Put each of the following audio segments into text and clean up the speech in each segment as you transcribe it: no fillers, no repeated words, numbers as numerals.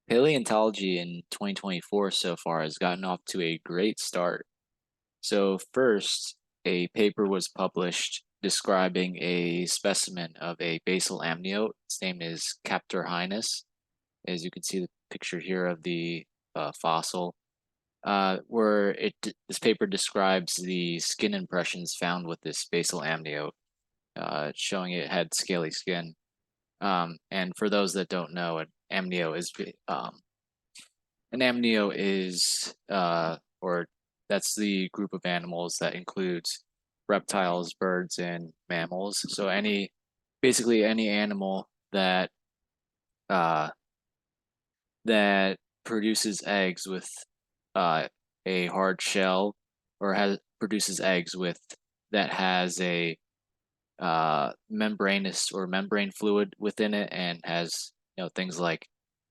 Paleontology in 2024 so far has gotten off to a great start. So, first, a paper was published describing a specimen of a basal amniote. Its name is Captorhinus, as you can see the picture here of the fossil, where this paper describes the skin impressions found with this basal amniote, showing it had scaly skin. And for those that don't know, an amnio is or that's the group of animals that includes reptiles, birds, and mammals. So basically any animal uh, that produces eggs with a hard shell, or has produces eggs with that has a membranous or membrane fluid within it, and has things like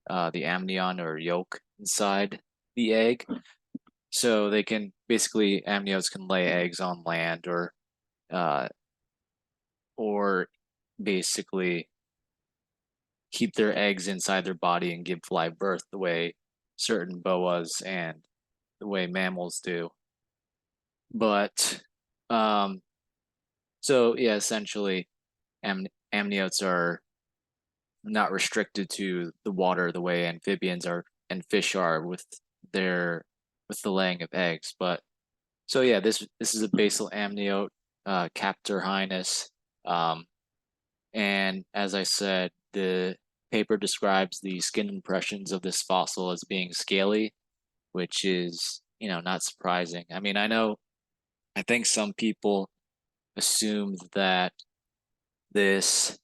the amnion or yolk inside the egg. So they can basically amniotes can lay eggs on land, uh, or basically keep their eggs inside their body and give live birth the way certain boas and the way mammals do. But um, so yeah, essentially, amniotes are not restricted to the water the way amphibians are and fish are their with the laying of eggs. But so yeah, this is a basal amniote, Captor Highness. And as I said, the paper describes the skin impressions of this fossil as being scaly, which is, not surprising. I mean, I think some people assumed that this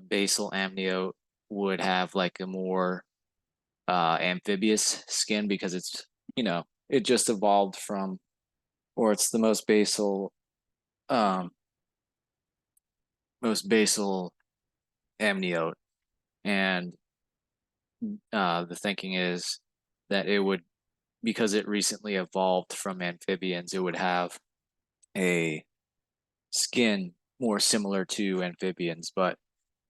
basal amniote would have like a more amphibious skin because it just evolved from, or it's the um, most basal amniote. And the thinking is that it would, because it recently evolved from amphibians, it would have a skin more similar to amphibians. But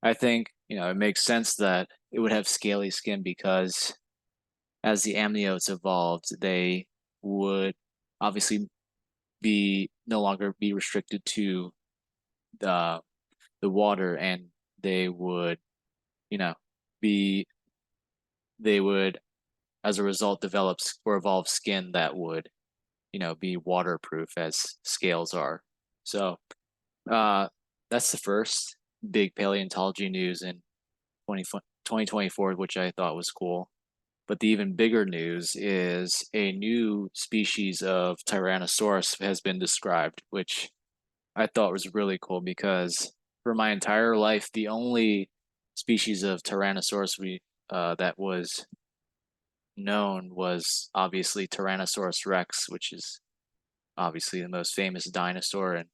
I think, it makes sense that it would have scaly skin because as the amniotes evolved, they would obviously be no longer be restricted to the the water, and they would, you know, be they would as a result develop or evolve skin that would, be waterproof as scales are. So uh that's the first big paleontology news in 2024, which I thought was cool. But the even bigger news is a new species of Tyrannosaurus has been described, which I thought was really cool because for my entire life, the only species of Tyrannosaurus that was known was obviously Tyrannosaurus Rex, which is obviously the most famous dinosaur, and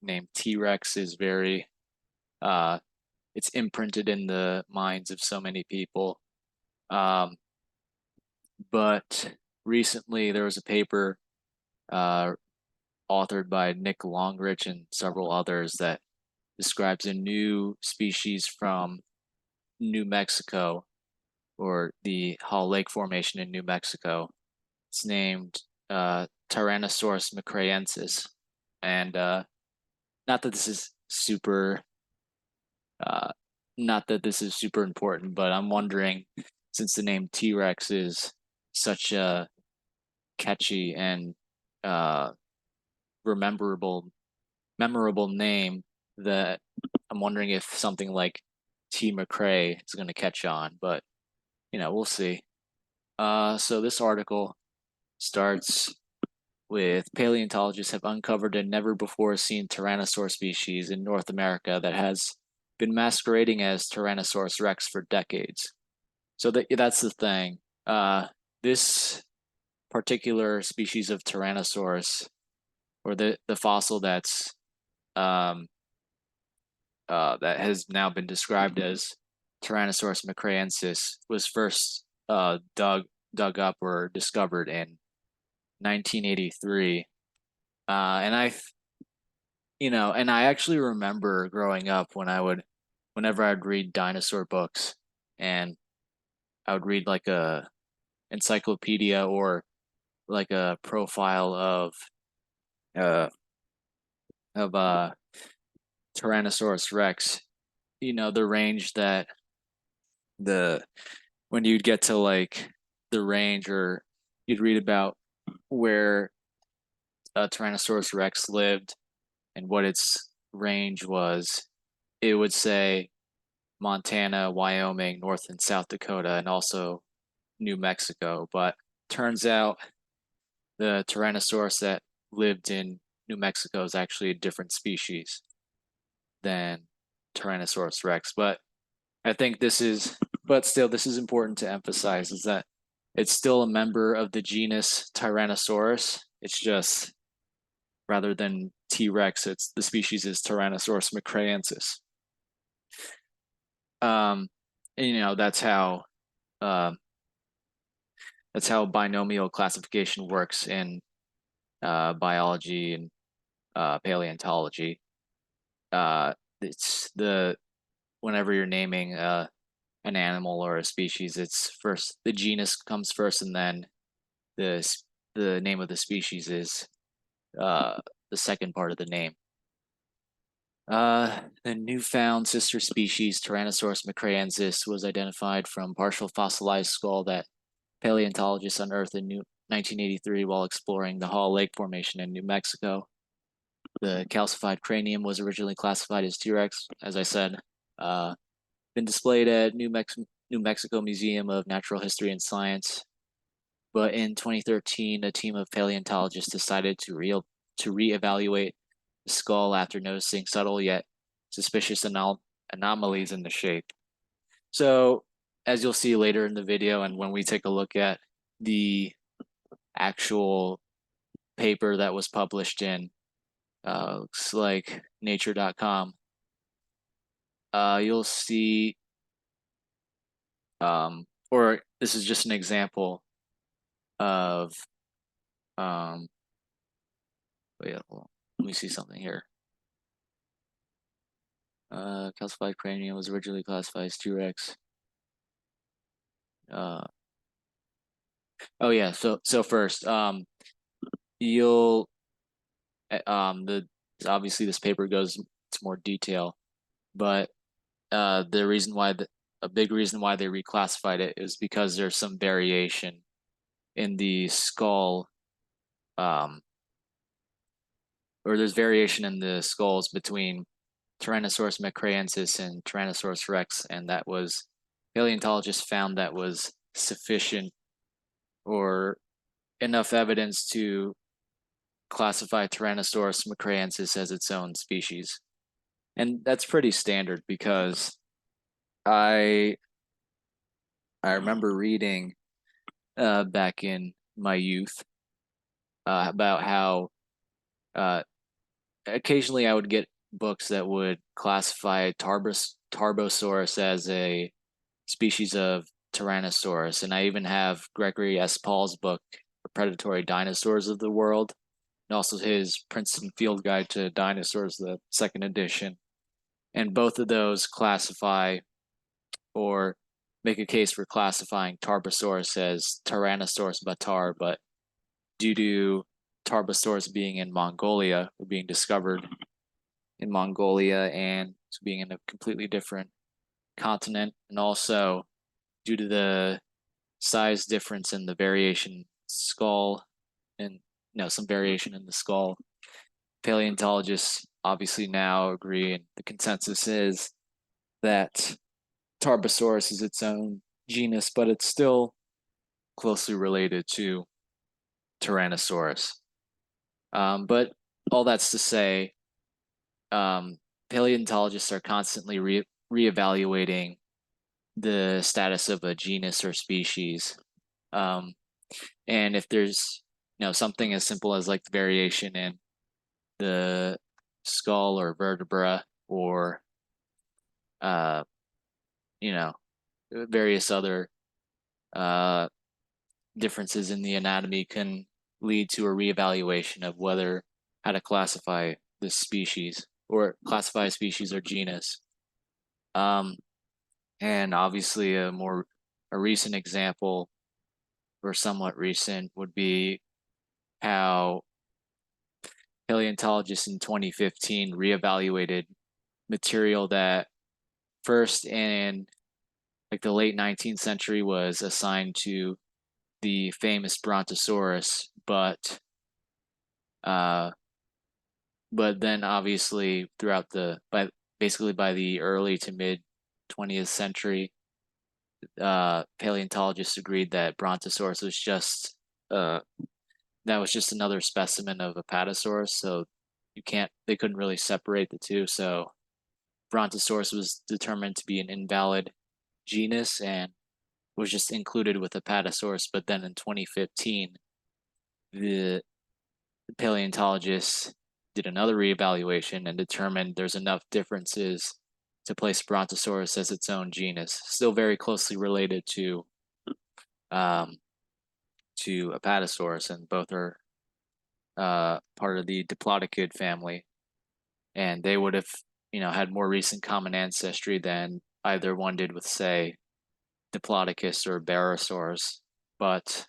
named T Rex is very uh, it's imprinted in the minds of so many people. Um, but recently there was a paper uh, authored by Nick Longrich and several others that describes a new species from New Mexico, or the Hall Lake Formation in New Mexico. It's named TyrannosaurusMcraeensis. And not that this is super, uh, not that this is super important, but I'm wondering, since the name T Rex is such a catchy and uh, rememberable, memorable name, that I'm wondering if something like T McRae is going to catch on. But we'll see. So this article starts with paleontologists have uncovered a never before seen Tyrannosaur species in North America that has been masquerading as Tyrannosaurus rex for decades. So that's the thing. This particular species of Tyrannosaurus, or the fossil um, that has now been described as TyrannosaurusMcraeensis, was first dug up or discovered in 1983. And I actually remember growing up whenever I'd read dinosaur books, and I would read like a encyclopedia or like a profile uh of Tyrannosaurus Rex, the range that the when you'd get to like the range, or you'd read about where Tyrannosaurus Rex lived and what its range was, it would say Montana, Wyoming, North and South Dakota, and also New Mexico. But turns out the Tyrannosaurus that lived in New Mexico is actually a different species than Tyrannosaurus Rex. But I think this is important to emphasize, is that it's still a member of the genus Tyrannosaurus. It's just, rather than T-Rex, it's the species is TyrannosaurusMcraeensis. And um, that's how binomial classification works in biology and paleontology. It's the Whenever you're naming an animal or a species, it's first the genus comes first, and then the the name of the species is the second part of the name. The newfound sister species TyrannosaurusMcraeensis was identified from partial fossilized skull that paleontologists unearthed in 1983 while exploring the Hall Lake Formation in New Mexico. The calcified cranium was originally classified as T-Rex, as I said. Been displayed at New Mexico Museum of Natural History and Science. But in 2013, a team of paleontologists decided to reevaluate the skull after noticing subtle yet suspicious anomalies in the shape. So, as you'll see later in the video, and when we take a look at the actual paper that was published in looks like nature.com, you'll see, or this is just an example of, wait, let me see something here. Calcified cranium was originally classified as T-Rex. Oh yeah, so first, you'll the obviously this paper goes into more detail, but the reason why a big reason why they reclassified it is because there's some variation in the skull, or there's variation in the skulls between TyrannosaurusMcraeensis and Tyrannosaurus Rex, and that was paleontologists found that was sufficient or enough evidence to classify TyrannosaurusMcraeensis as its own species. And that's pretty standard, because I remember reading back in my youth about how occasionally I would get books that would classify Tarbosaurus as a species of Tyrannosaurus, and I even have Gregory S. Paul's book, Predatory Dinosaurs of the World, and also his Princeton Field Guide to Dinosaurs, the second edition. And both of those classify or make a case for classifying Tarbosaurus as Tyrannosaurus batar, but due to Tarbosaurus being in Mongolia, or being discovered in Mongolia, and being in a completely different continent, and also due to the size difference in the variation skull, and some variation in the skull, paleontologists obviously now agree, and the consensus is that Tarbosaurus is its own genus, but it's still closely related to Tyrannosaurus. But all that's to say, paleontologists are constantly reevaluating the status of a genus or species. And if there's something as simple as like the variation in the skull or vertebra, or various other differences in the anatomy, can lead to a reevaluation of how to classify this species, or classify a species or genus. And obviously a more a recent example, or somewhat recent, would be how paleontologists in 2015 reevaluated material that first in like the late 19th century was assigned to the famous Brontosaurus, uh, but then obviously throughout basically by the early to mid 20th century, paleontologists agreed that Brontosaurus was just uh, that was just another specimen of Apatosaurus. So they couldn't really separate the two. So Brontosaurus was determined to be an invalid genus and was just included with Apatosaurus. But then in 2015, the paleontologists did another reevaluation and determined there's enough differences to place Brontosaurus as its own genus, still very closely related um, to Apatosaurus, and both are part of the Diplodocid family, and they would have had more recent common ancestry than either one did with, say, Diplodocus or Barosaurus. But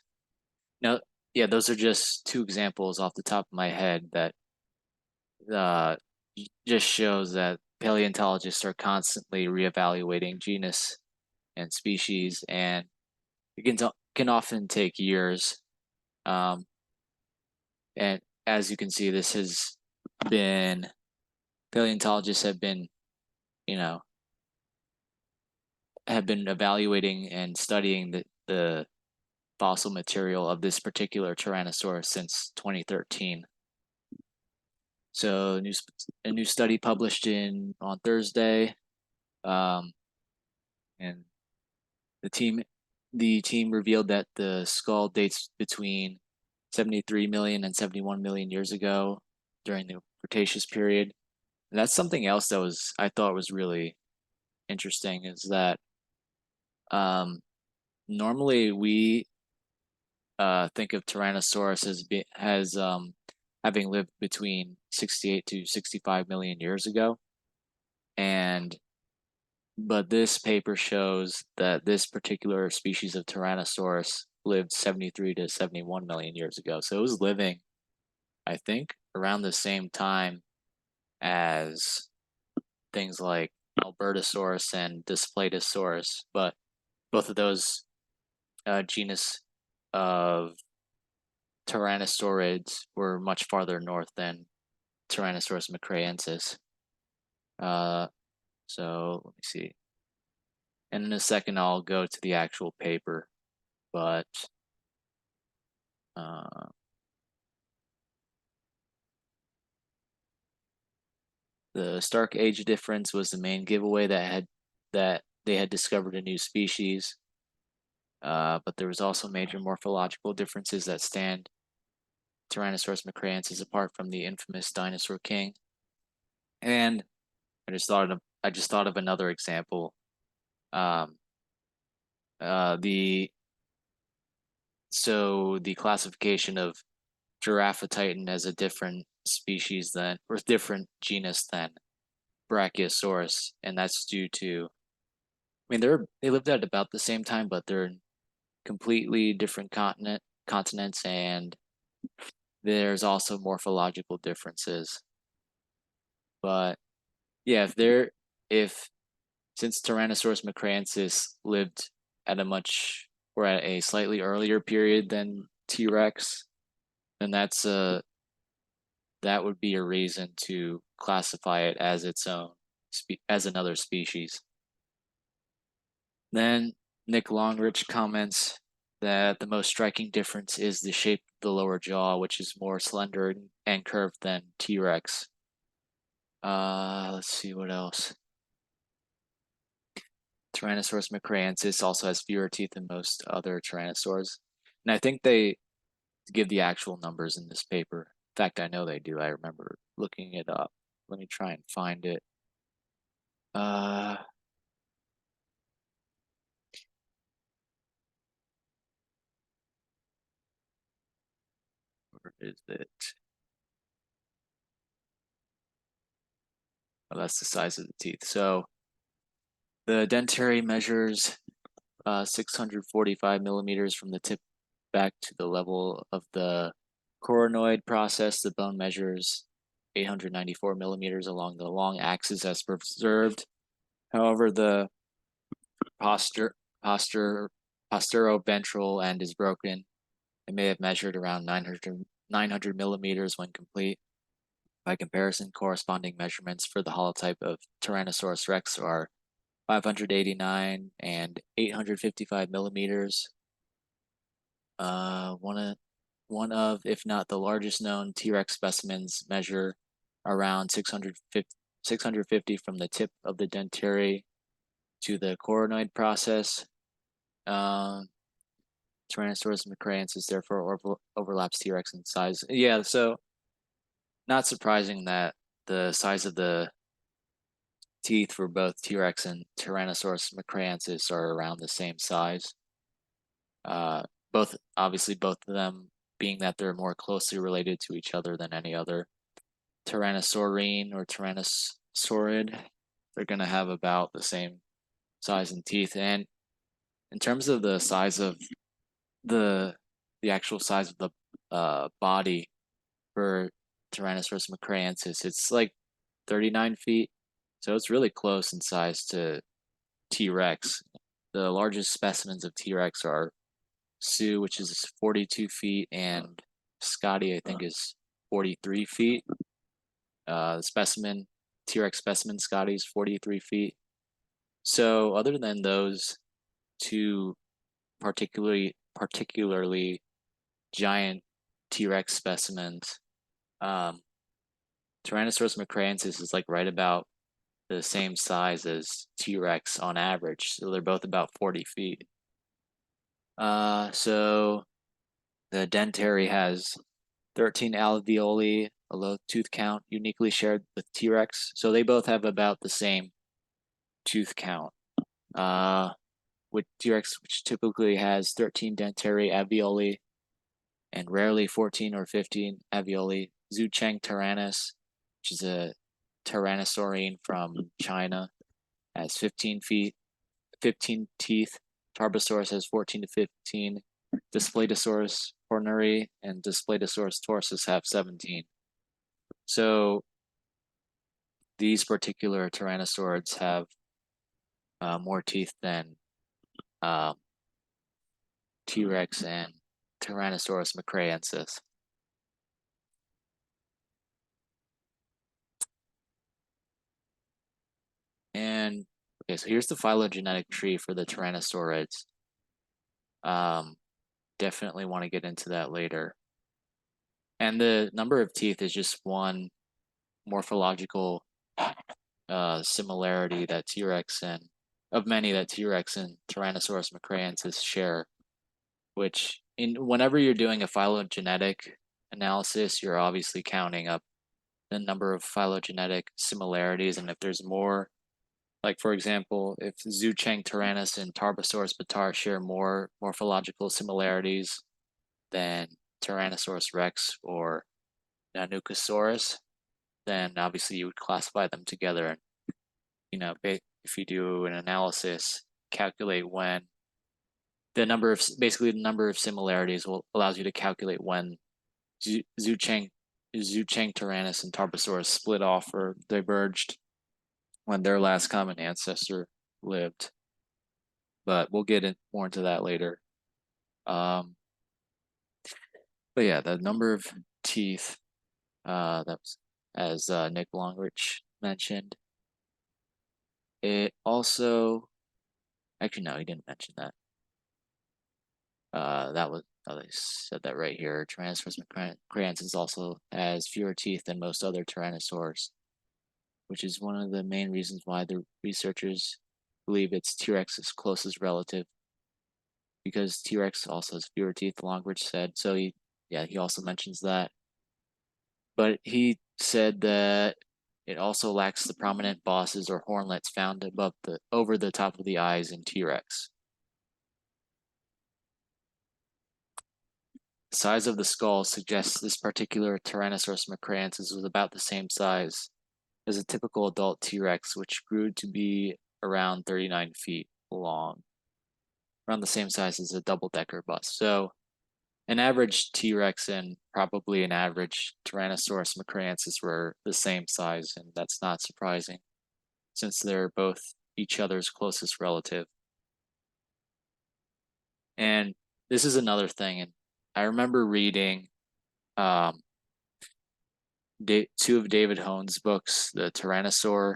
no, yeah, those are just two examples off the top of my head that uh, just shows that paleontologists are constantly reevaluating genus and species, and it can often take years. Um, and as you can see, this has been paleontologists you know, have been evaluating and studying the fossil material of this particular Tyrannosaurus since 2013. So a new study published on Thursday, um, and the team revealed that the skull dates between 73 million and 71 million years ago during the Cretaceous period. And that's something else that I thought was really interesting, is that um, normally we think of Tyrannosaurus as having lived between 68 to 65 million years ago, and but this paper shows that this particular species of Tyrannosaurus lived 73 to 71 million years ago. So it was living, I think, around the same time as things like Albertosaurus and Displatosaurus, but both of those genus of tyrannosaurids were much farther north than TyrannosaurusMcraeensis. Uh, so let me see. And in a second, I'll go to the actual paper, but uh, the stark age difference was the main giveaway that they had discovered a new species. But there was also major morphological differences that stand TyrannosaurusMcraeensis apart from the infamous dinosaur king. And I just thought of another example. Um, the the classification of Giraffatitan as a different species than, or different genus than Brachiosaurus, and that's due to, I mean, they lived at about the same time, but they're in completely different continents, and there's also morphological differences. But yeah, if since TyrannosaurusMcraeensis lived at at a slightly earlier period than T-Rex, then that would be a reason to classify it as its own as another species. Then Nick Longrich comments that the most striking difference is the shape of the lower jaw, which is more slender and curved than T-Rex. Let's see what else. TyrannosaurusMcraeensis also has fewer teeth than most other tyrannosaurs. And I think they give the actual numbers in this paper. In fact, I know they do. I remember looking it up. Let me try and find it. Uh, where is it? Oh, that's the size of the teeth. So the dentary measures 645 millimeters from the tip back to the level of the coronoid process. The bone measures 894 millimeters along the long axis as preserved. However, the posteroventral end is broken. It may have measured around 900 millimeters when complete. By comparison, corresponding measurements for the holotype of Tyrannosaurus rex are 589 and 855 millimeters. One of, if not the largest known T-Rex specimens, measure around 650 from the tip of the dentary to the coronoid process. TyrannosaurusMcraeensis therefore overlaps T-Rex in size. Yeah, so not surprising that the size of the teeth for both T-Rex and TyrannosaurusMcraeensis are around the same size. Both of them being that they're more closely related to each other than any other Tyrannosaurine or Tyrannosaurid. They're going to have about the same size and teeth. And in terms of the size of the actual size of the body for TyrannosaurusMcraeensis, it's like 39 feet. So it's really close in size to T-Rex. The largest specimens of T-Rex are Sue, which is 42 feet, and Scotty, I think, is 43 feet. The specimen, T-Rex specimen Scotty is 43 feet. So other than those two particularly giant T-Rex specimens, TyrannosaurusMcraeensis is like right about the same size as T-Rex on average. So they're both about 40 feet. So the dentary has 13 alveoli, a low tooth count, uniquely shared with T-Rex. So they both have about the same tooth count. With T-Rex, which typically has 13 dentary alveoli and rarely 14 or 15 alveoli. Zhucheng tyrannus, which is a tyrannosaurine from China, has 15 teeth. Tarbosaurus has 14 to 15. Displetosaurus corneri and Displetosaurus torsus have 17. So these particular tyrannosaurids have more teeth than T-Rex and TyrannosaurusMcraeensis. And okay, so here's the phylogenetic tree for the tyrannosaurids. Definitely want to get into that later. And the number of teeth is just one morphological similarity that T-Rex and many that T-Rex and TyrannosaurusMcraeensis share, which whenever you're doing a phylogenetic analysis, you're obviously counting up the number of phylogenetic similarities, and if there's more, like for example, if Zhucheng tyrannus and Tarbosaurus bataar share more morphological similarities than Tyrannosaurus rex or Nanocasaurus, then obviously you would classify them together. And if you do an analysis, calculate when the number of similarities allows you to calculate when Zhucheng tyrannus and Tarbosaurus split off or diverged when their last common ancestor lived. But we'll get more into that later. But yeah, the number of teeth, that was, as Nick Longrich mentioned. It also, actually no, he didn't mention that. They said that right here. TyrannosaurusMcraeensis also has fewer teeth than most other tyrannosaurs, which is one of the main reasons why the researchers believe it's T-Rex's closest relative, because T-Rex also has fewer teeth, Longrich said. So he also mentions that. But he said that it also lacks the prominent bosses or hornlets found over the top of the eyes in T-Rex. The size of the skull suggests this particular TyrannosaurusMcraeensis was about the same size as a typical adult T-Rex, which grew to be around 39 feet long. around the same size as a double-decker bus. So an average T-Rex and probably an average TyrannosaurusMcraeensis were the same size, and that's not surprising since they're both each other's closest relative. And this is another thing, and I remember reading um, two of David Hone's books, the Tyrannosaur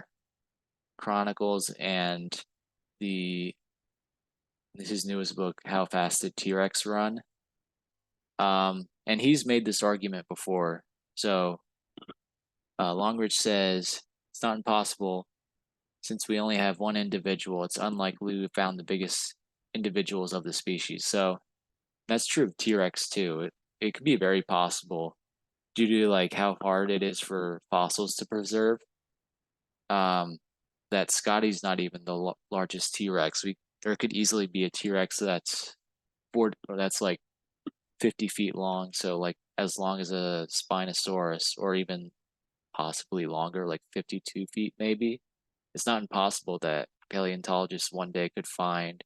Chronicles and his newest book, How Fast Did T-Rex Run? And he's made this argument before. So Longridge says it's not impossible since we only have one individual. It's unlikely we found the biggest individuals of the species. So that's true of T-Rex too. It could be very possible due to like how hard it is for fossils to preserve. That Scotty's not even the largest T-Rex. There could easily be a T-Rex that's like 50 feet long, so like as long as a Spinosaurus, or even possibly longer, like 52 feet maybe. It's not impossible that paleontologists one day could find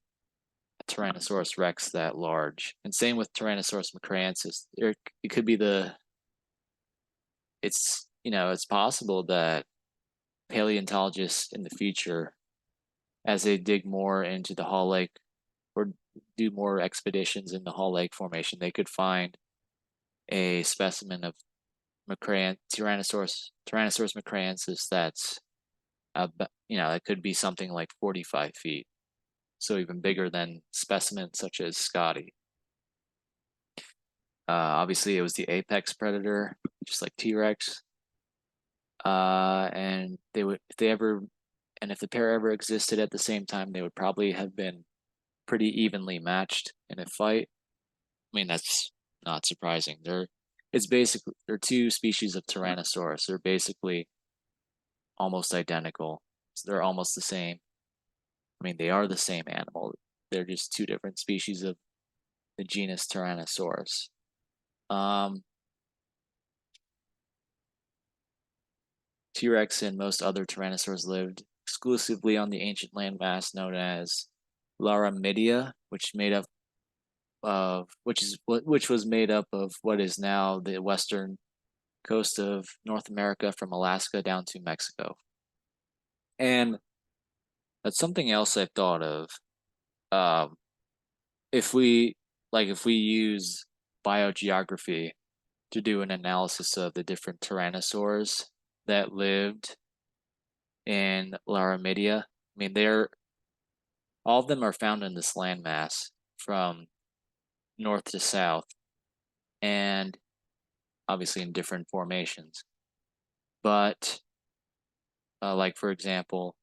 a Tyrannosaurus Rex that large. And same with TyrannosaurusMcraeensis. It could be it's possible that paleontologists in the future, as they dig more into the Hall Lake or do more expeditions in the Hall Lake Formation, they could find a specimen of TyrannosaurusMcraeensis that's it could be something like 45 feet, so even bigger than specimens such as Scotty. Obviously, it was the apex predator, just like T-Rex. And if the pair ever existed at the same time, they would probably have been pretty evenly matched in a fight. I mean, that's not surprising. They're two species of Tyrannosaurus. They're basically almost identical. So they're almost the same. I mean, they are the same animal. They're just two different species of the genus Tyrannosaurus. T-Rex and most other tyrannosaurs lived exclusively on the ancient landmass known as Laramidia, which was made up of what is now the western coast of North America from Alaska down to Mexico. And that's something else I thought of. If we use biogeography to do an analysis of the different tyrannosaurs that lived in Laramidia, I mean, all of them are found in this landmass from north to south, and obviously in different formations. But like for example,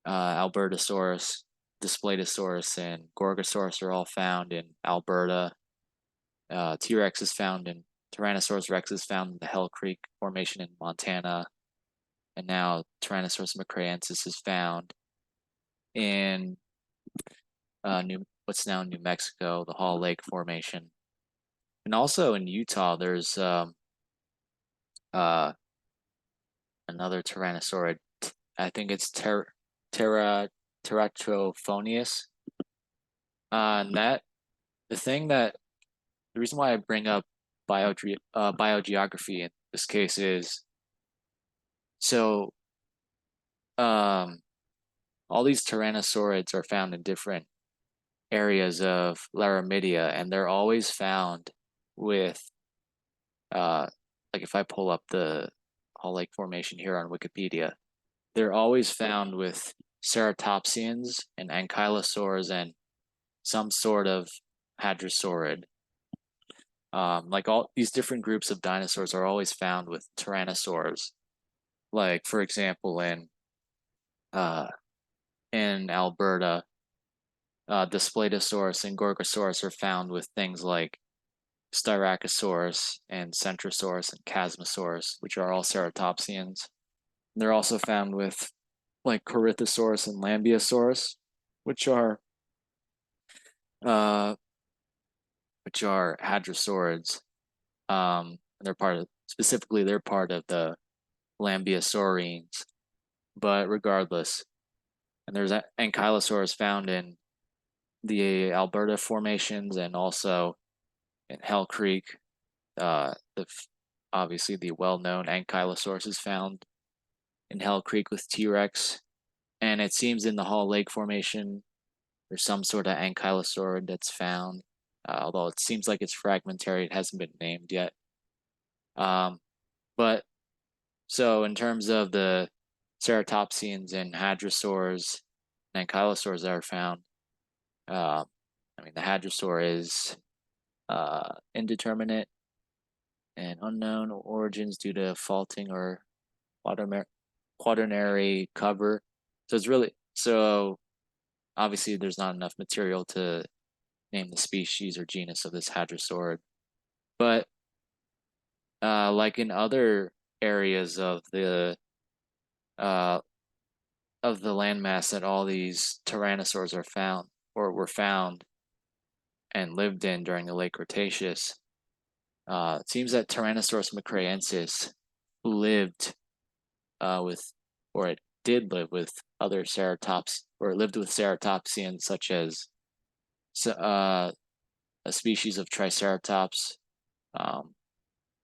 Albertosaurus, Displetosaurus, and Gorgosaurus are all found in Alberta. Tyrannosaurus Rex is found in the Hell Creek Formation in Montana, and now TyrannosaurusMcraeensis is found in what's now New Mexico, the Hall Lake Formation, and also in Utah. There's another Tyrannosaurid. I think it's Teratophonius. And the reason why I bring up biogeography in this case is so all these tyrannosaurids are found in different areas of Laramidia, and they're always found with like if I pull up the Hall Lake Formation here on Wikipedia, they're always found with ceratopsians and ankylosaurs and some sort of hadrosaurid. Like all these different groups of dinosaurs are always found with tyrannosaurs. Like for example, in Alberta, Displetosaurus and Gorgosaurus are found with things like Styracosaurus and Centrosaurus and Chasmosaurus, which are all ceratopsians. They're also found with like Corythosaurus and Lambeosaurus, which are hadrosaurids. They're part of the Lambeosaurines. But regardless, and there's ankylosaurs found in the Alberta formations and also in Hell Creek. Obviously the well-known Ankylosaurus is found in Hell Creek with T-Rex, and it seems in the Hall Lake formation there's some sort of ankylosaurid that's found, although it seems like it's fragmentary. It hasn't been named yet. But so in terms of the ceratopsians and hadrosaurs and ankylosaurs that are found, I mean the hadrosaur is indeterminate and unknown origins due to faulting or quaternary cover. So it's really so obviously there's not enough material to name the species or genus of this hadrosaurid. But like in other areas of the landmass that all these tyrannosaurs are found or were found and lived in during the late Cretaceous, it seems that TyrannosaurusMcraeensis lived with, or it did live with other ceratops, or lived with ceratopsians such as a species of Triceratops,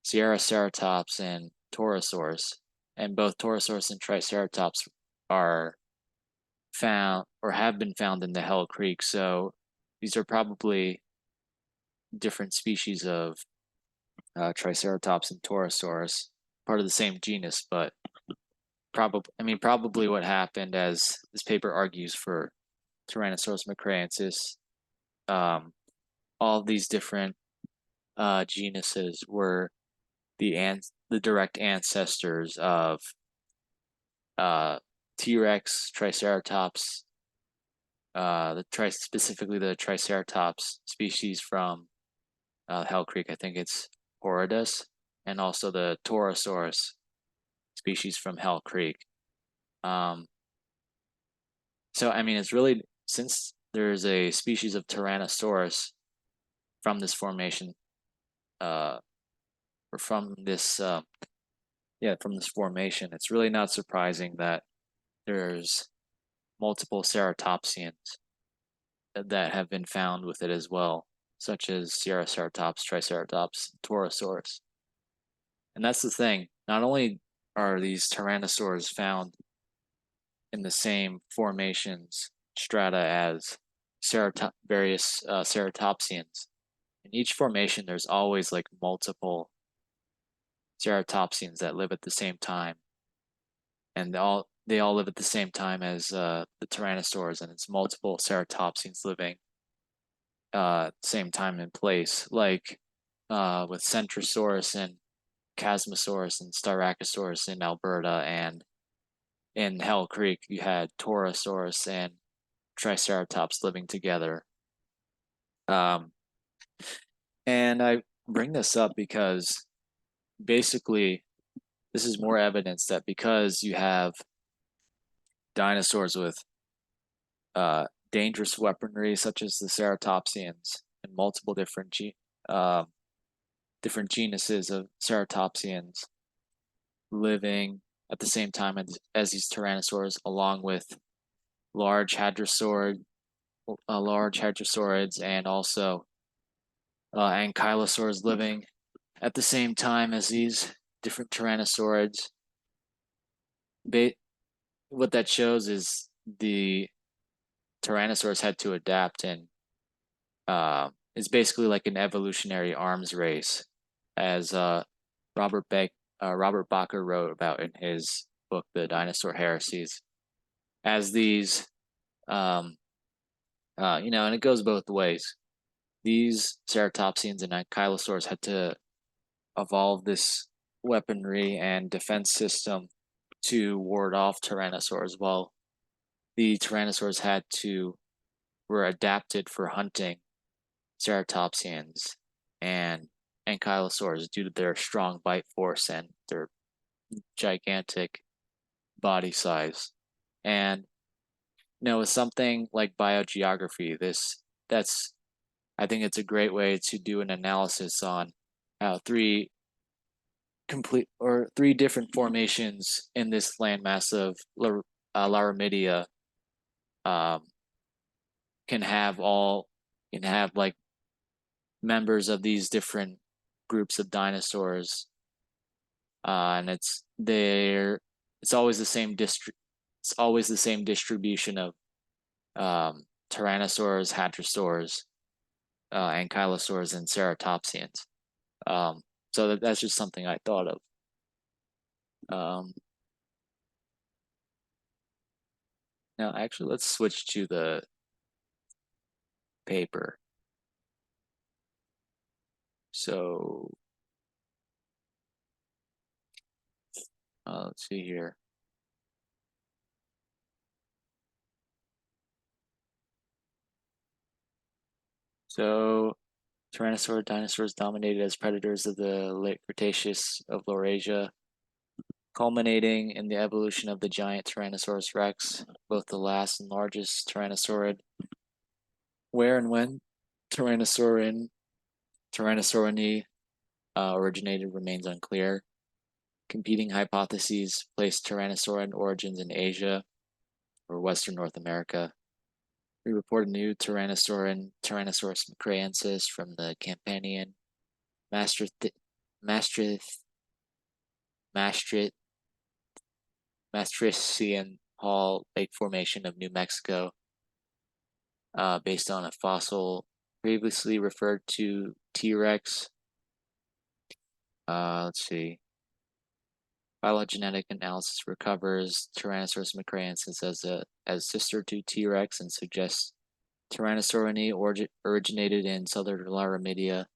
Sierraceratops, and Torosaurus. And both Torosaurus and Triceratops are found or have been found in the Hell Creek. So these are probably different species of Triceratops and Torosaurus, part of the same genus, but probably what happened, as this paper argues for TyrannosaurusMcraeensis, all of these different genuses were the direct ancestors of T-Rex, Triceratops, specifically the Triceratops species from Hell Creek. I think it's Horridus, and also the Torosaurus species from Hell Creek. So I mean, it's really, since there's a species of Tyrannosaurus from this formation, or from this formation, it's really not surprising that there's multiple ceratopsians that have been found with it as well, such as Sierraceratops, Triceratops, Torosaurus. And that's the thing. Not only are these tyrannosaurs found in the same formations strata as various ceratopsians, in each formation there's always like multiple ceratopsians that live at the same time, and they all live at the same time as the tyrannosaurs, and it's multiple ceratopsians living same time and place, like with Centrosaurus and Chasmosaurus and Styracosaurus in Alberta, and in Hell Creek you had Torosaurus and Triceratops living together. And I bring this up because basically this is more evidence that because you have dinosaurs with dangerous weaponry such as the ceratopsians and multiple different genuses of ceratopsians living at the same time as these tyrannosaurs, along with large hadrosaurids and also ankylosaurs living at the same time as these different tyrannosaurids. What that shows is the Tyrannosaurs had to adapt, and it's basically like an evolutionary arms race, as Robert Bakker wrote about in his book, The Dinosaur Heresies. As these, and it goes both ways. These ceratopsians and ankylosaurs had to evolve this weaponry and defense system to ward off tyrannosaurs, while the tyrannosaurs were adapted for hunting ceratopsians and ankylosaurs due to their strong bite force and their gigantic body size. And with something like biogeography, I think it's a great way to do an analysis on how three different formations in this landmass of Laramidia can have like members of these different groups of dinosaurs, and it's always the same it's always the same distribution of Tyrannosaurs, Hadrosaurs, Ankylosaurs, and Ceratopsians. So that's just something I thought of. Now, actually, let's switch to the paper. So, let's see here. So, Tyrannosaur dinosaurs dominated as predators of the late Cretaceous of Laurasia, culminating in the evolution of the giant Tyrannosaurus rex, both the last and largest tyrannosaurid. Where and when Tyrannosaurin Tyrannosaurini originated remains unclear. Competing hypotheses place Tyrannosaurid origins in Asia or Western North America. We report a new TyrannosaurusMcraeensis from the Campanian Maastrichtian Hall Lake Formation of New Mexico, based on a fossil previously referred to T-Rex. Let's see. Phylogenetic analysis recovers TyrannosaurusMcraeensis as sister to T-Rex and suggests Tyrannosaurini originated in southern Laramidia.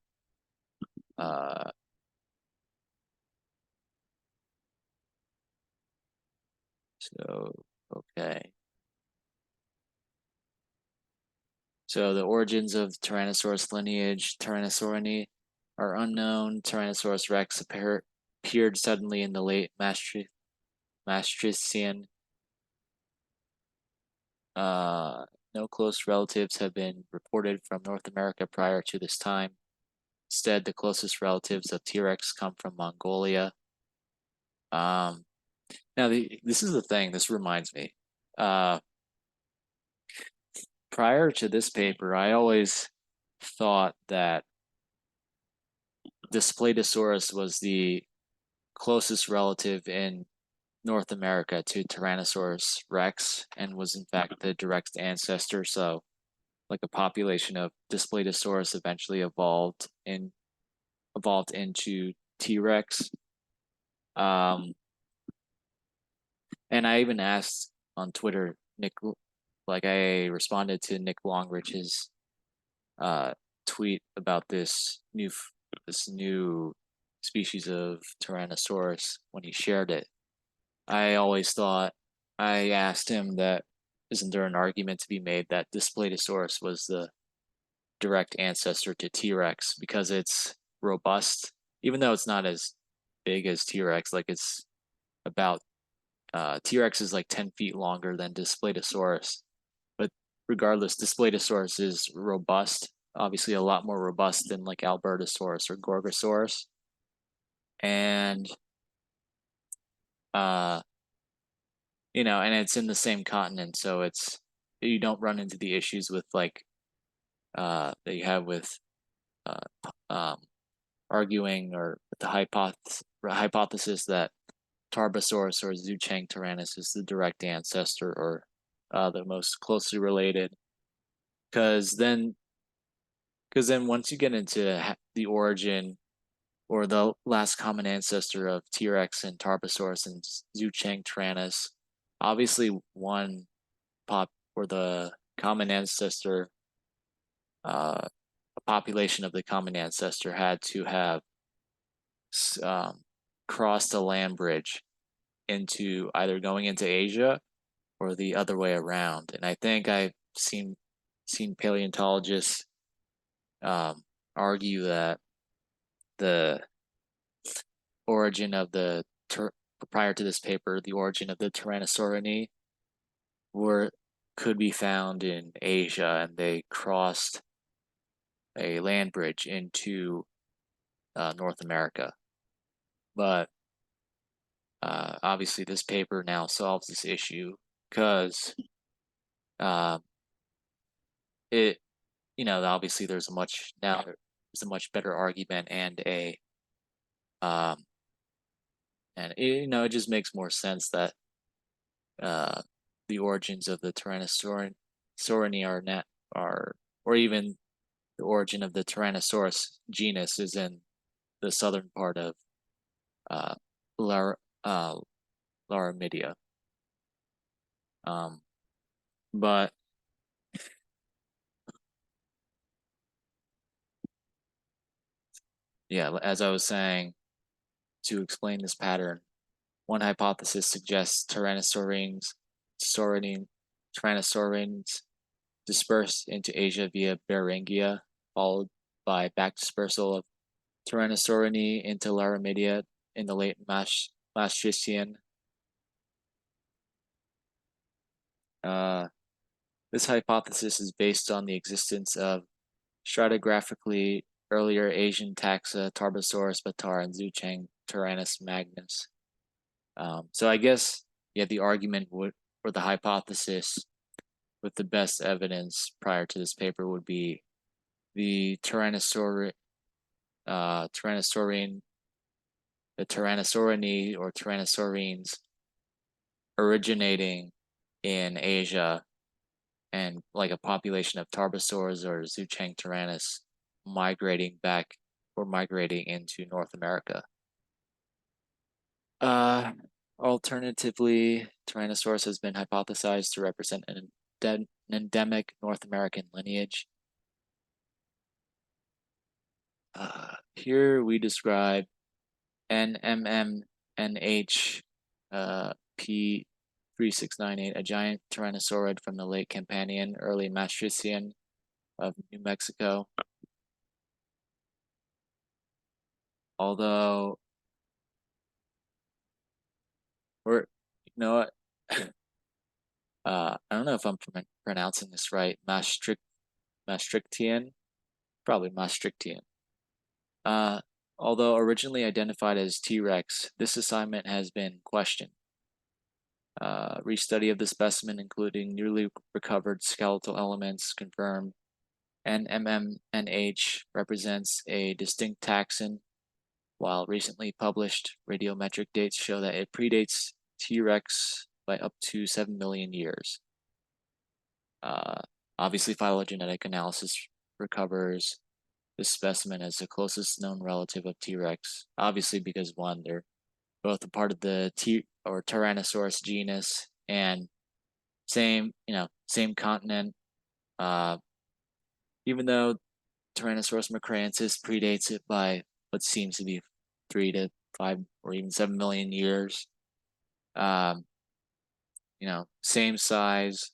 Okay. So the origins of Tyrannosaurus lineage, Tyrannosaurini, are unknown. Tyrannosaurus rex appeared suddenly in the late Maastrichtian. No close relatives have been reported from North America prior to this time. Instead, the closest relatives of T-Rex come from Mongolia. Now, this is the thing. This reminds me. Prior to this paper, I always thought that Displetosaurus was the closest relative in North America to Tyrannosaurus rex and was in fact the direct ancestor. So, like a population of Displetosaurus eventually evolved into T-Rex. And I even asked on Twitter, I responded to Nick Longrich's tweet about this new species of Tyrannosaurus when he shared it. I asked him that isn't there an argument to be made that Displetosaurus was the direct ancestor to T-Rex because it's robust, even though it's not as big as T-Rex. Like it's about T-Rex is like 10 feet longer than Displetosaurus, but regardless, Displetosaurus is robust. Obviously, a lot more robust than like Albertosaurus or Gorgosaurus, and and it's in the same continent, so you don't run into the issues with like that you have with arguing or the hypothesis that Tarbosaurus or Zhuchang is the direct ancestor or the most closely related. Because then once you get into the origin or the last common ancestor of T-Rex and Tarbosaurus and Zhuchang Tyrannus, obviously one pop or the common ancestor, a population of the common ancestor had to have crossed a land bridge into either going into Asia or the other way around. And I think I've seen paleontologists argue that the origin of prior to this paper, the origin of the Tyrannosaurini could be found in Asia, and they crossed a land bridge into North America. But obviously, this paper now solves this issue because it, obviously there's a much better argument um, and it just makes more sense that uh, the origins of the Tyrannosaurini are, or even the origin of the Tyrannosaurus genus is in the southern part of uh, Lar Laramidia. Um, but yeah, as I was saying, to explain this pattern, one hypothesis suggests Tyrannosaurines dispersed into Asia via Beringia, followed by back dispersal of Tyrannosaurini into Laramidia in the late Maastrichtian. Uh, this hypothesis is based on the existence of stratigraphically earlier Asian taxa Tarbosaurus batar and Zhucheng Tyrannus magnus. So I guess, yeah, the argument would, or the hypothesis with the best evidence prior to this paper would be the Tyrannosaurine, the Tyrannosaurini or Tyrannosaurines originating in Asia and like a population of Tarbosaurs or Zhucheng Tyrannus migrating back or migrating into North America. Uh, Alternatively, Tyrannosaurus has been hypothesized to represent an endemic North American lineage. Here we describe NMMNH P3698, a giant tyrannosaurid from the late Campanian, early Maastrichtian of New Mexico. Although, or you know what? I don't know if I'm pronouncing this right. Maastrichtian, probably Maastrichtian. Uh, Although originally identified as T-Rex, this assignment has been questioned. Restudy of the specimen, including newly recovered skeletal elements, confirmed NMMNH represents a distinct taxon, while recently published radiometric dates show that it predates T-Rex by up to 7 million years. Obviously, phylogenetic analysis recovers this specimen as the closest known relative of T-Rex, obviously because one, they're both a part of the Tyrannosaurus genus and same continent. Even though TyrannosaurusMcraeensis predates it by what seems to be 3 to 5 or even 7 million years. Same size.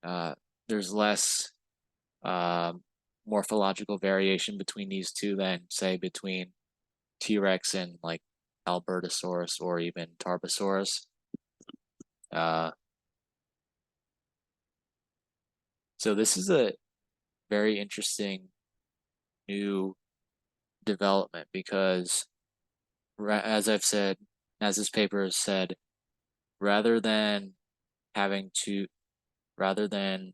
There's less morphological variation between these two than, say, between T-Rex and like Albertosaurus or even Tarbosaurus. So this is a very interesting new development because, as I've said, as this paper has said, rather than rather than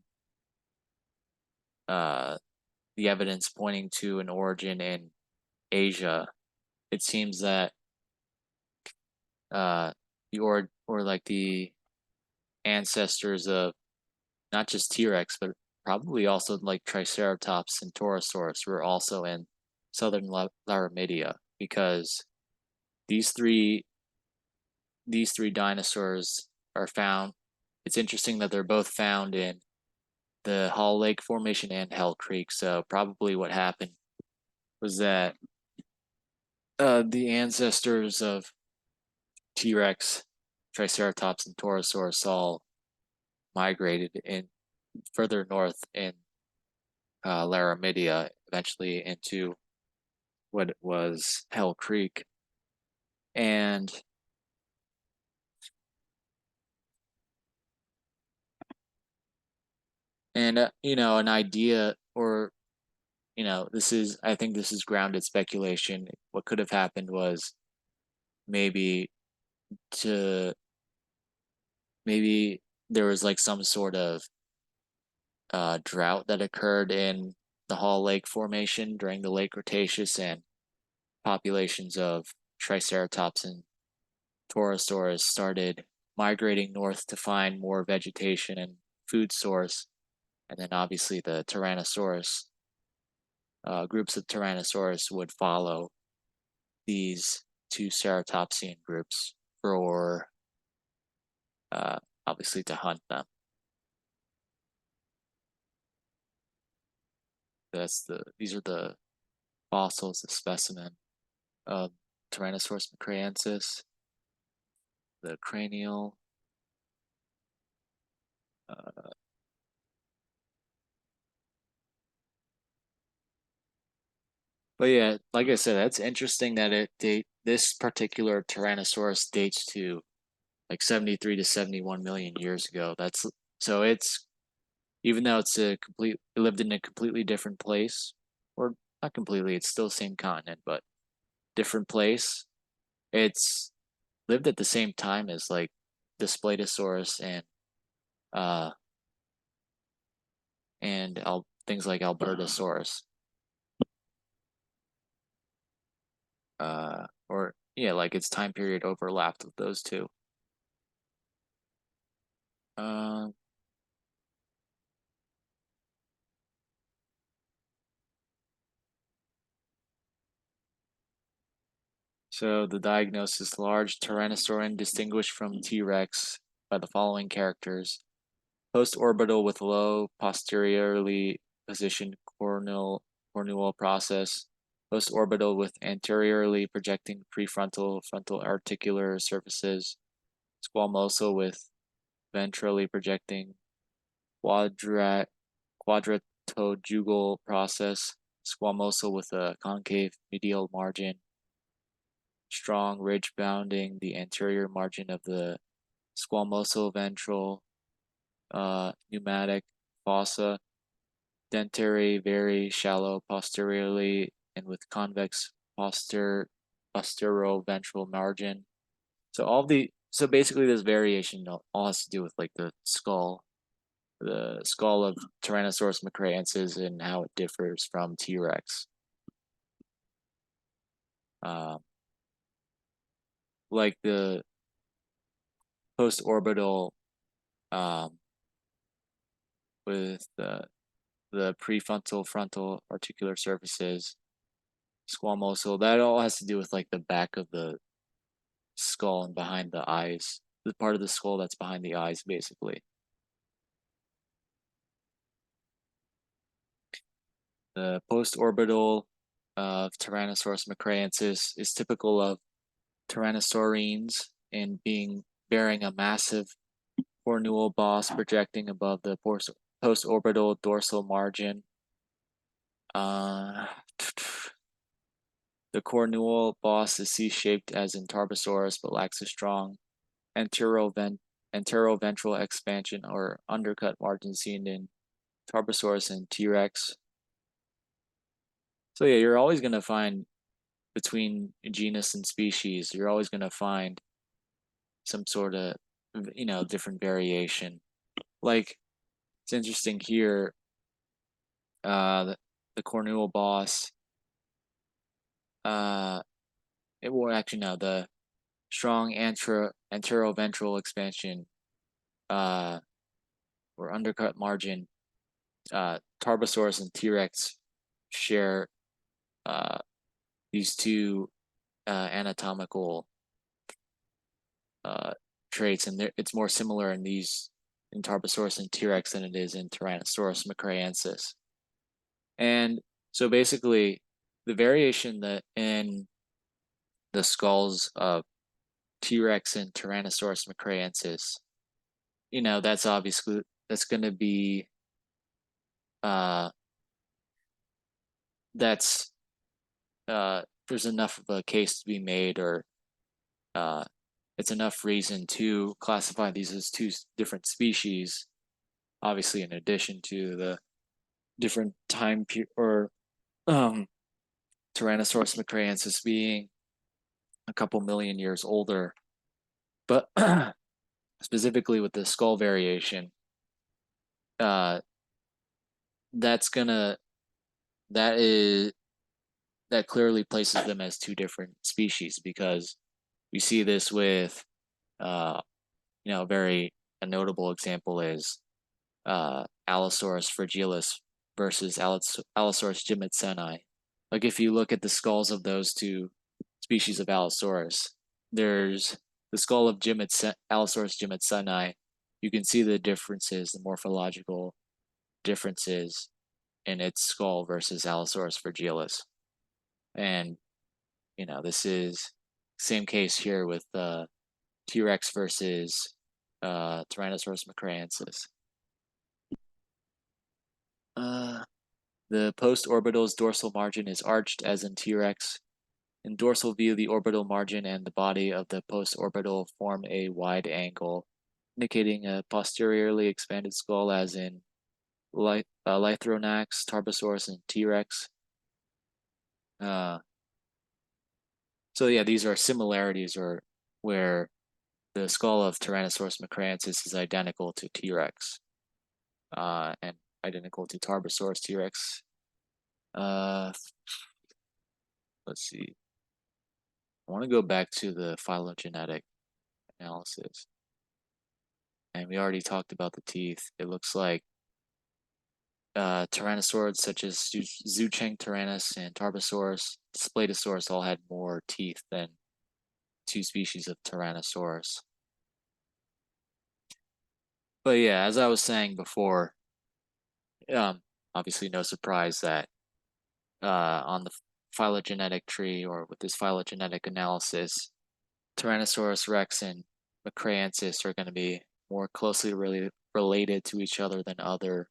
the evidence pointing to an origin in Asia, it seems that the ancestors of not just T-Rex, but probably also like Triceratops and Torosaurus were also in southern Laramidia, because these three dinosaurs are found. It's interesting that they're both found in the Hall Lake Formation and Hell Creek. So probably what happened was that the ancestors of T-Rex, Triceratops, and Torosaurus all migrated in further north in Laramidia, eventually into what was Hell Creek. And an idea, or I think this is grounded speculation. What could have happened was maybe maybe there was like some sort of drought that occurred in the Hall Lake Formation during the late Cretaceous, and populations of Triceratops and Torosaurus started migrating north to find more vegetation and food source. And then obviously the Tyrannosaurus, groups of Tyrannosaurus would follow these two ceratopsian groups for obviously to hunt them. These are the fossils, the specimen of TyrannosaurusMcraeensis, the cranial. But yeah, like I said, that's interesting that this particular Tyrannosaurus dates to like 73 to 71 million years ago. So it's even though it lived in a completely different place, or not completely, it's still the same continent, but different place. It's lived at the same time as like Displetosaurus uh and things like Albertosaurus. Or yeah, like its time period overlapped with those two. Uh, so the diagnosis: large Tyrannosaurian distinguished from T-Rex by the following characters: post-orbital with low posteriorly positioned cornual process, post-orbital with anteriorly projecting prefrontal frontal articular surfaces, squamosal with ventrally projecting quadrat quadratojugal process, squamosal with a concave medial margin, strong ridge bounding the anterior margin of the squamosal ventral pneumatic fossa, dentary very shallow posteriorly and with convex posteroventral margin. So basically this variation all has to do with like the skull of TyrannosaurusMcraeensis and how it differs from T-Rex. Um, like the post-orbital um, with the prefrontal frontal articular surfaces, squamosal, that all has to do with like the back of the skull and behind the eyes, the part of the skull that's behind the eyes, basically. The post-orbital of TyrannosaurusMcraeensis is typical of Tyrannosaurines in bearing a massive cornual boss projecting above the post-orbital dorsal margin. The cornual boss is C-shaped as in Tarbosaurus, but lacks a strong anteroventral expansion or undercut margin seen in Tarbosaurus and T-Rex. So yeah, you're always going to find between genus and species, you're always going to find some sort of, different variation. Like, it's interesting here, the cornual boss, the strong anteroventral expansion, or undercut margin, Tarbosaurus and T-Rex share these two anatomical traits, and it's more similar in Tarbosaurus and T-Rex than it is in TyrannosaurusMcraeensis. And so basically, the variation that in the skulls of T-Rex and TyrannosaurusMcraeensis, that's going to be that's there's enough of a case to be made, or it's enough reason to classify these as two different species, obviously in addition to the different time or TyrannosaurusMcraeensis being a couple million years older. But specifically with the skull variation, that's gonna that is that clearly places them as two different species, because we see this with a notable example is Allosaurus fragilis versus Allosaurus jimitsoni. Like if you look at the skulls of those two species of Allosaurus, there's the skull of Allosaurus jimitsoni. You can see the differences, the morphological differences in its skull versus Allosaurus fragilis. And this is same case here with T-Rex versus TyrannosaurusMcraeensis. The postorbital's dorsal margin is arched as in T-Rex. In dorsal view, the orbital margin and the body of the postorbital form a wide angle, indicating a posteriorly expanded skull as in Lythronax, Tarbosaurus, and T-Rex. So yeah, these are similarities or where the skull of TyrannosaurusMcraeensis is identical to T-Rex, and identical to Tarbosaurus T-Rex. Let's see. I want to go back to the phylogenetic analysis. And we already talked about the teeth. It looks like tyrannosaurs such as Zhucheng tyrannus and Tarbosaurus, Splatosaurus all had more teeth than two species of Tyrannosaurus. But yeah, as I was saying before, obviously no surprise that on the phylogenetic tree or with this phylogenetic analysis, Tyrannosaurus rex and Mcraeensis are going to be more closely related to each other than other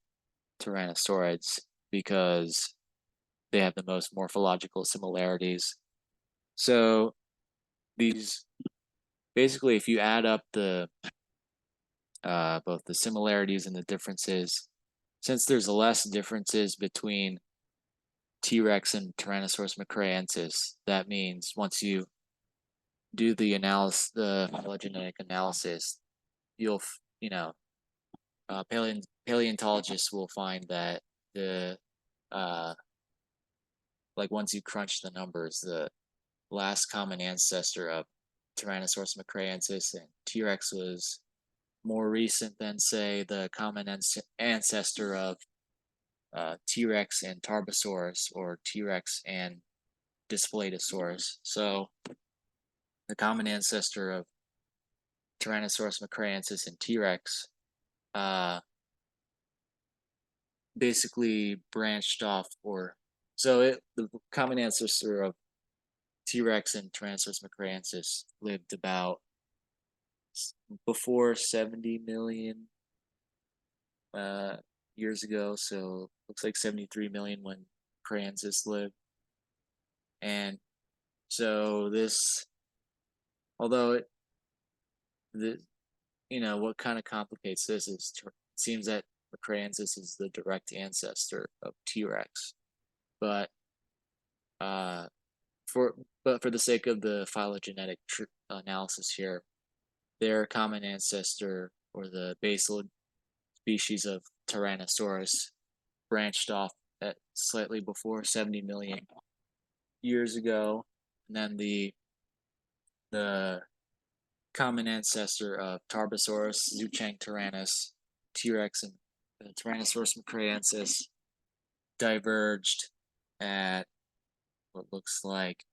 tyrannosaurids because they have the most morphological similarities. So these basically, if you add up the both the similarities and the differences, since there's less differences between T-Rex and TyrannosaurusMcraeensis, that means once you do the phylogenetic analysis, you'll paleontologists will find that the like once you crunch the numbers, the last common ancestor of TyrannosaurusMcraeensis and T-Rex was more recent than, say, the common ancestor of T-Rex and Tarbosaurus or T-Rex and Displatosaurus. So the common ancestor of TyrannosaurusMcraeensis and T-Rex basically branched off, or so the common ancestor of T-Rex and TyrannosaurusMcraeensis lived about before 70 million years ago. So looks like 73 million when Mcraeensis lived. And so this, although what kind of complicates this is it seems that Mcraeensis is the direct ancestor of T-Rex, but for the sake of the phylogenetic analysis here, their common ancestor or the basal species of Tyrannosaurus branched off at slightly before 70 million years ago, and then the common ancestor of Tarbosaurus, Zhucheng tyrannus, T-Rex, and TyrannosaurusMcraeensis diverged at what looks like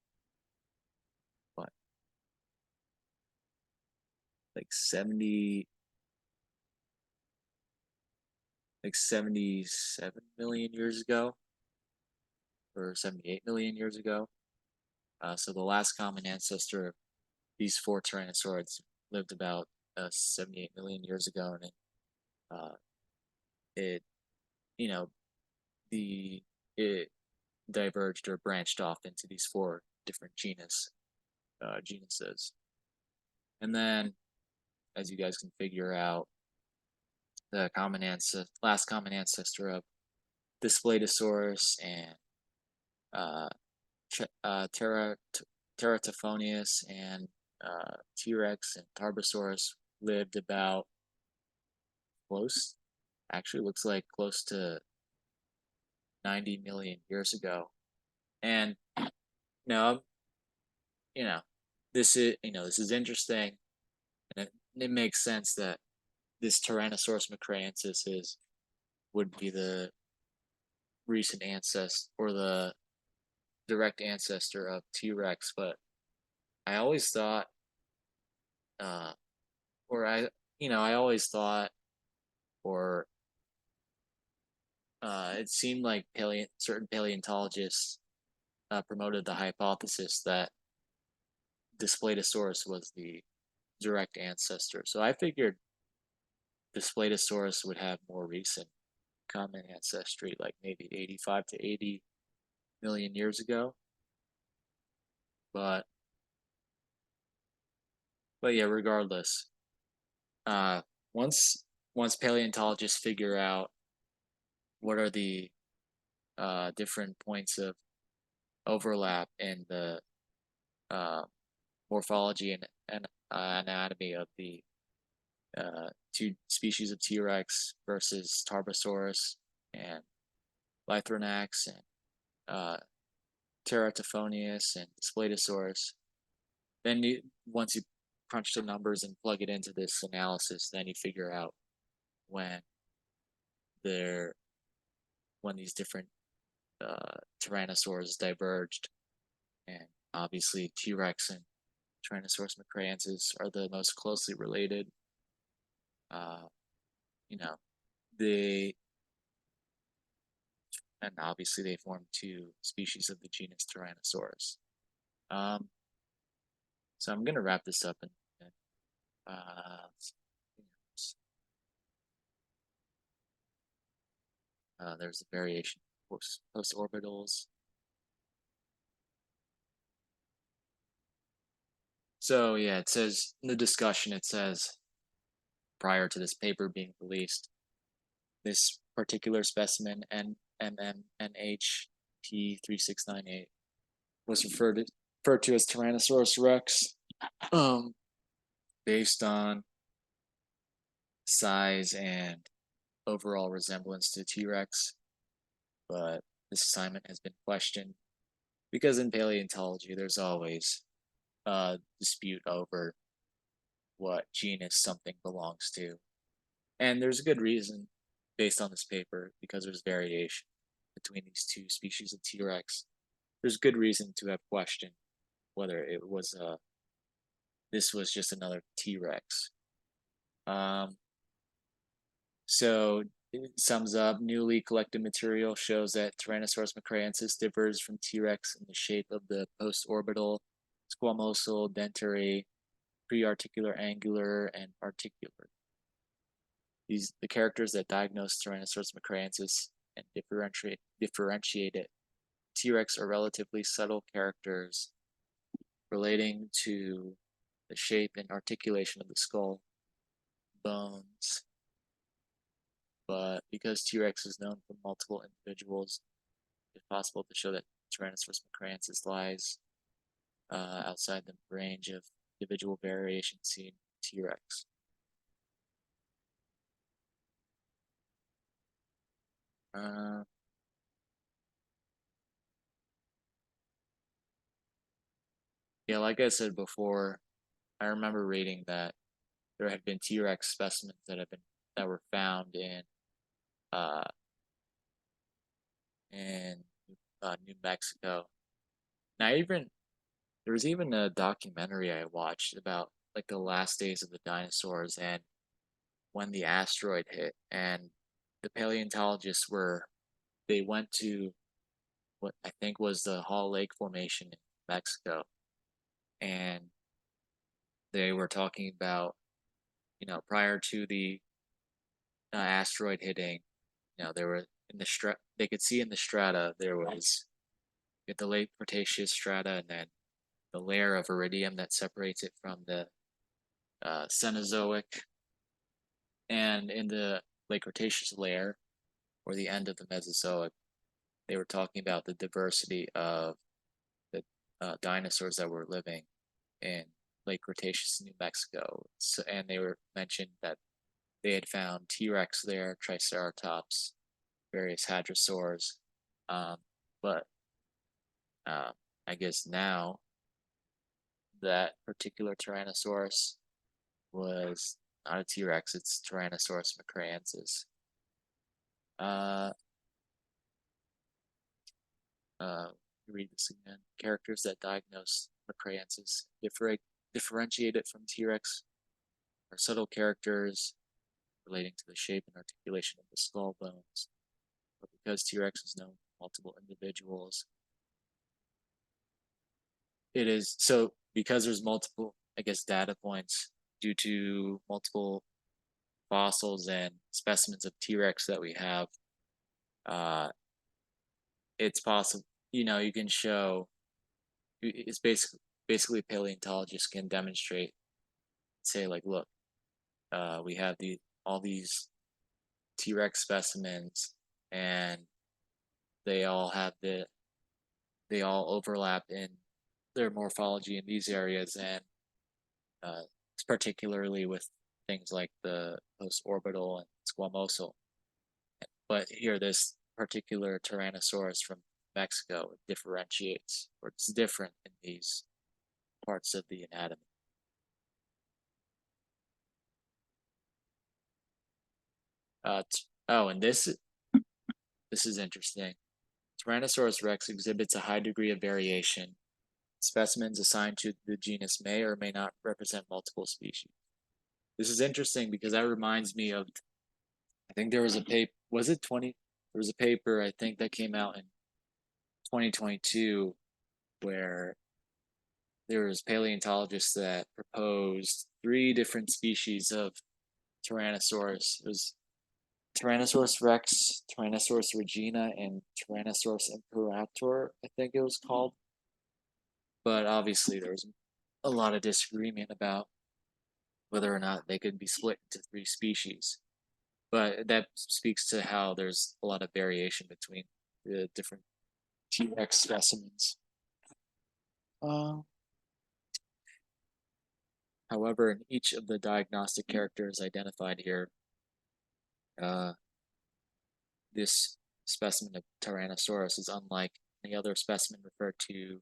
77 million years ago, or 78 million years ago. So the last common ancestor of these four tyrannosaurids lived about 78 million years ago, and it diverged or branched off into these four different genuses. And then, as you guys can figure out, the last common ancestor of Displatosaurus and Teratophonius and T-Rex and Tarbosaurus lived about actually looks like close to 90 million years ago. And no, you know, this is interesting, and it makes sense that this Tyrannosaurus McCraeensis would be the recent ancestor or the direct ancestor of T-Rex, but I always thought, uh, or I always thought, or it seemed like certain paleontologists promoted the hypothesis that Displetosaurus was the direct ancestor. So I figured Displetosaurus would have more recent common ancestry, like maybe 85 to 80 million years ago. But yeah, regardless, uh, once paleontologists figure out what are the different points of overlap in the uh, morphology and anatomy of the two species of T-Rex versus Tarbosaurus and Lythronax and uh, Teratophonius and Splatosaurus. Then once you crunch the numbers and plug it into this analysis, then you figure out when they're when these different tyrannosaurs diverged, and obviously T-Rex and TyrannosaurusMcraeensis are the most closely related. Uh, you know, they and obviously they form two species of the genus Tyrannosaurus. Um, so I'm gonna wrap this up and uh, there's a variation post orbitals. So yeah, it says in the discussion, it says prior to this paper being released, this particular specimen NMMNH-T3698 was referred to as Tyrannosaurusrex, um, based on size and overall resemblance to T-Rex. But this assignment has been questioned because in paleontology, there's always a dispute over what genus something belongs to. And there's a good reason based on this paper because there's variation between these two species of T-Rex. There's good reason to have questioned whether this was just another T-Rex. So it sums up, newly collected material shows that TyrannosaurusMcraeensis differs from T-Rex in the shape of the postorbital, squamosal, dentary, prearticular, angular, and articular. The characters that diagnose TyrannosaurusMcraeensis and differentiate it. T-Rex are relatively subtle characters relating to the shape and articulation of the skull, bones. But because T-Rex is known from multiple individuals, it's possible to show that TyrannosaurusMcraeensis lies outside the range of individual variation seen in T-Rex. Yeah, like I said before, I remember reading that there had been T-Rex specimens that were found uh, in New Mexico. Now, there was even a documentary I watched about like the last days of the dinosaurs and when the asteroid hit, and the paleontologists they went to what I think was the Hall Lake Formation in Mexico, and they were talking about, prior to the asteroid hitting, there were in the they could see in the strata there was the late Cretaceous strata, and then the layer of iridium that separates it from the Cenozoic, and in the late Cretaceous layer, or the end of the Mesozoic, they were talking about the diversity of the dinosaurs that were living in late Cretaceous New Mexico. So, and they were mentioned that they had found T-Rex there, Triceratops, various hadrosaurs, But I guess now that particular Tyrannosaurus was not a T-Rex, it's TyrannosaurusMcraeensis. Uh, uh, read this again. Characters that diagnose Mcraeensis differentiate it from T-Rex are subtle characters relating to the shape and articulation of the skull bones. But because T-Rex is known to multiple individuals, it is so because there's multiple, I guess, data points due to multiple fossils and specimens of T-Rex that we have. It's possible, you can show it's basically paleontologists can demonstrate, say like, look, we have all these T-Rex specimens, and they all overlap in their morphology in these areas, and it's particularly with things like the post-orbital and squamosal. But here, this particular Tyrannosaurus from Mexico differentiates, or it's different in these parts of the anatomy. And this is interesting. Tyrannosaurus rex exhibits a high degree of variation. Specimens assigned to the genus may or may not represent multiple species. This is interesting because that reminds me of, I think there was a paper, was it 20? There was a paper, I think, that came out in 2022 where there was paleontologists that proposed 3 different species of Tyrannosaurus. It was Tyrannosaurus rex, Tyrannosaurus regina, and Tyrannosaurus imperator, I think it was called. But obviously there was a lot of disagreement about whether or not they could be split into 3 species. But that speaks to how there's a lot of variation between the different T-Rex specimens. However, in each of the diagnostic characters identified here, this specimen of Tyrannosaurus is unlike any other specimen referred to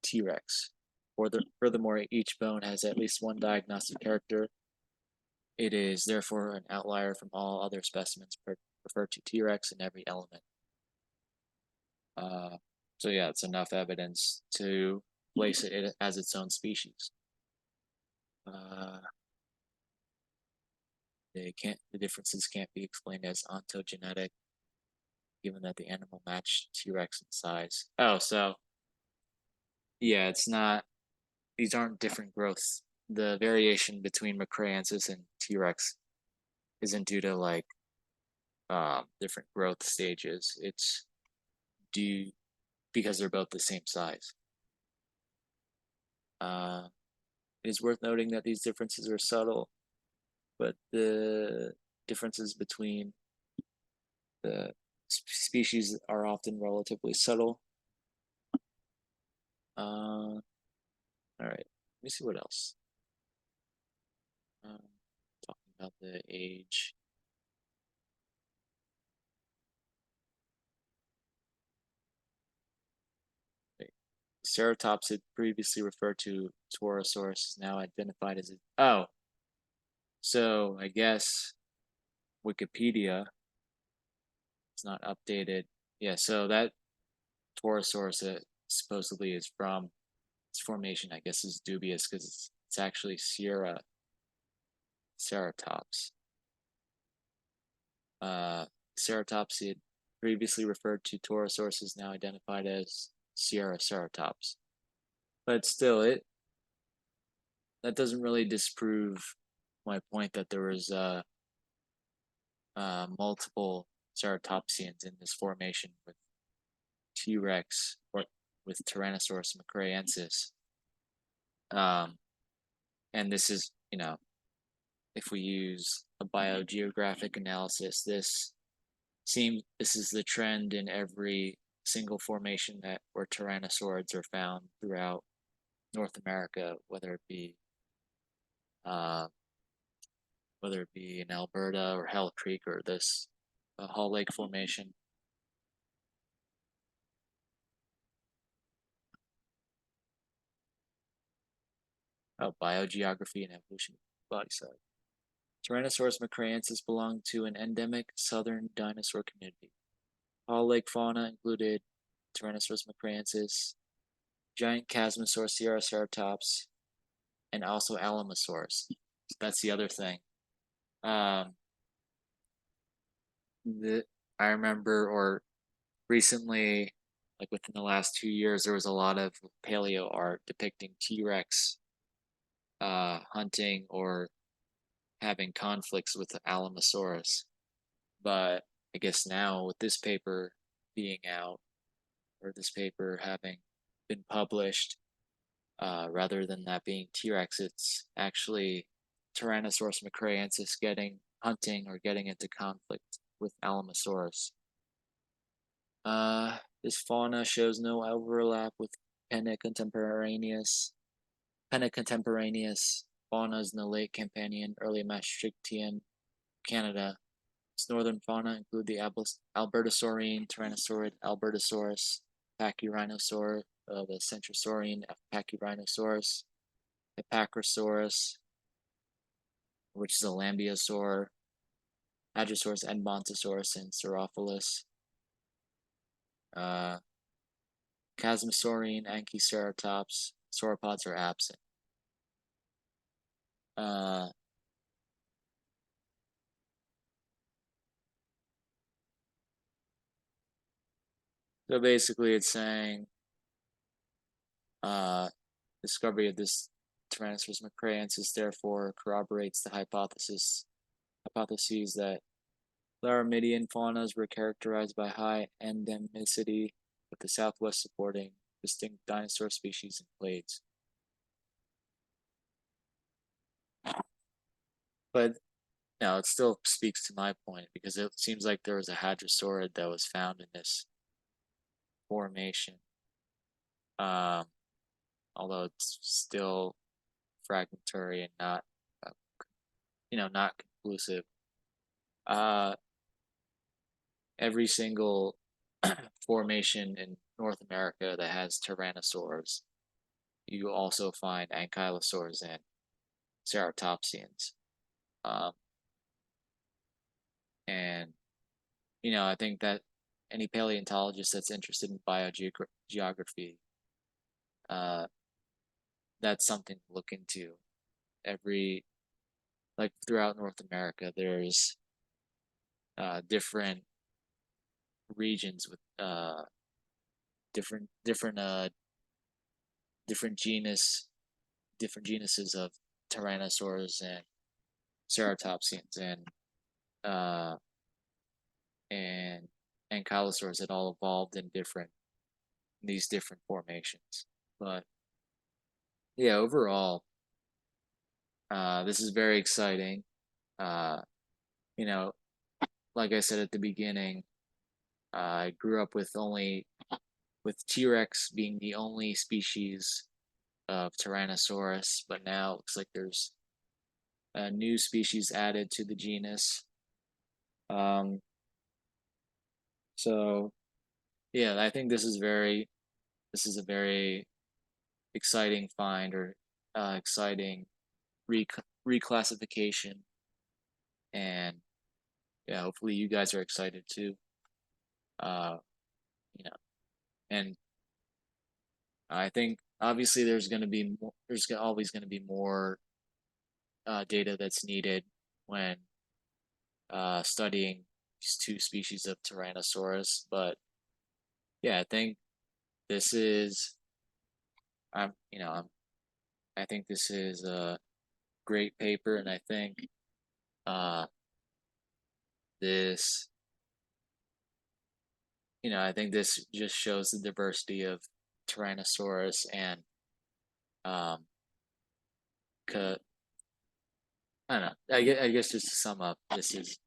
T-Rex. Furthermore, each bone has at least one diagnostic character. It is therefore an outlier from all other specimens referred to T-Rex in every element. So yeah, it's enough evidence to place it as its own species. The differences can't be explained as ontogenetic, given that the animal matched T-Rex in size. Oh, so yeah, it's not. These aren't different growths. The variation between Mcraeensis and T-Rex isn't due to like different growth stages. It's due because they're both the same size. It is worth noting that these differences are subtle, but the differences between the species are often relatively subtle. All right, let me see what else. Talking about the age. Ceratopsid, previously referred to Torosaurus, is now identified as so I guess Wikipedia is not updated. Yeah, so that Torosaurus supposedly is from its formation, I guess, is dubious because it's actually Ceratops. Ceratopsid, previously referred to Torosaurus, is now identified as Ceratops. But still, that doesn't really disprove my point that there was multiple ceratopsians in this formation with T-Rex or with TyrannosaurusMcraeensis. And this is, if we use a biogeographic analysis, this is the trend in every single formation where tyrannosaurids are found throughout North America, whether it be in Alberta or Hell Creek or this Hall Lake Formation. biogeography and evolution body size. TyrannosaurusMcraeensis belonged to an endemic southern dinosaur community. All lake fauna included TyrannosaurusMcraeensis, giant Chasmosaurus, and also Alamosaurus. So that's the other thing. I remember, or recently, like within the last 2 years, there was a lot of paleo art depicting T-Rex hunting or having conflicts with the Alamosaurus. But I guess now with this paper being out, or this paper having been published, rather than that being T-Rex, it's actually TyrannosaurusMcraeensis hunting or getting into conflict with Alamosaurus. This fauna shows no overlap with Pena contemporaneous faunas in the late Campanian, early Maastrichtian Canada. Its northern fauna include the Albertosaurine, Tyrannosaurid Albertosaurus, Pachyrhinosaur, the Centrosaurine Pachyrhinosaurus, Epacrosaurus, which is a Lambeosaur, Hadrosaurus Edmontosaurus, and Saurophilus. Chasmosaurine, Anchiceratops, sauropods are absent. So basically it's saying discovery of this TyrannosaurusMcraeensis therefore corroborates the hypotheses that Laramidian faunas were characterized by high endemicity, with the Southwest supporting distinct dinosaur species and clades. But no, it still speaks to my point because it seems like there was a hadrosaurid that was found in this formation. Although it's still fragmentary and not, not conclusive. Every single formation in North America that has tyrannosaurs, you also find ankylosaurs and ceratopsians. And I think that any paleontologist that's interested in biogeography, that's something to look into. Like throughout North America, there's different regions with different genuses of tyrannosaurs and ceratopsians and ankylosaurs that all evolved in these different formations. But yeah, overall, this is very exciting. Like I said at the beginning, I grew up with T-Rex being the only species of Tyrannosaurus, but now it looks like there's a new species added to the genus. So yeah, I think this is a very exciting find or exciting reclassification, and yeah, hopefully you guys are excited too. And I think obviously there's always going to be more data that's needed when studying these two species of Tyrannosaurus, but yeah, I think this is I think this is a great paper, and I think this I think this just shows the diversity of Tyrannosaurus, and I don't know. I guess just to sum up, this is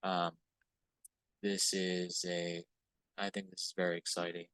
I think this is very exciting.